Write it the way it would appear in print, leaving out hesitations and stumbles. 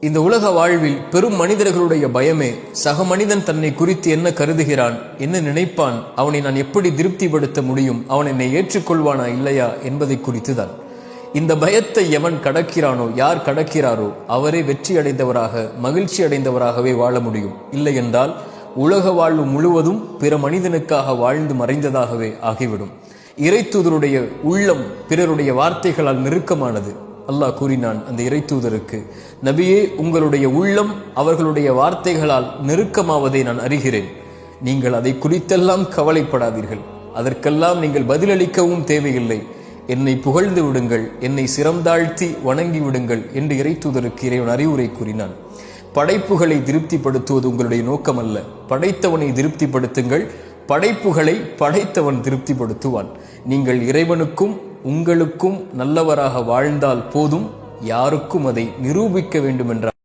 இந்த உலக வாழ்வில் பெரும் மனிதர்களுடைய பயமே சக மனிதன் தன்னை குறித்து என்ன கருதுகிறான், என்ன நினைப்பான், அவனை நான் எப்படி திருப்திப்படுத்த முடியும், அவன் என்னை ஏற்றுக்கொள்வானா இல்லையா என்பதை குறித்துதான். இந்த பயத்தை எவன் கடக்கிறானோ, யார் கடக்கிறாரோ அவரே வெற்றி அடைந்தவராக மகிழ்ச்சி அடைந்தவராகவே வாழ முடியும். இல்லை என்றால் உலக வாழ்வு முழுவதும் பிற மனிதனுக்காக வாழ்ந்து மறைந்ததாகவே ஆகிவிடும். இறைத்தூதருடைய உள்ளம் பிறருடைய வார்த்தைகளால் நெருக்கமானது. அல்லாஹ் கூறினான் அந்த இறைத்தூதருக்கு, நபியே, உங்களுடைய உள்ளம் அவர்களுடைய வார்த்தைகளால் நெருக்கமாவதை நான் அறிகிறேன். நீங்கள் அதை குறித்தெல்லாம் கவலைப்படாதீர்கள். அதற்கெல்லாம் நீங்கள் பதிலளிக்கவும் தேவையில்லை. என்னை புகழ்ந்து விடுங்கள், என்னை சிரம்தாழ்த்தி வணங்கி விடுங்கள் என்று இறைத்தூதருக்கு இறைவன் அறிவுரை கூறினான். படைப்புகளை திருப்திப்படுத்துவது உங்களுடைய நோக்கம் அல்ல. படைத்தவனை திருப்திப்படுத்துங்கள். படைப்புகளை படைத்தவன் திருப்திப்படுத்துவான். நீங்கள் இறைவனுக்கும் உங்களுக்கும் நல்லவராக வாழ்ந்தால் போதும். யாருக்கும் அதை நிரூபிக்க வேண்டும் என்ற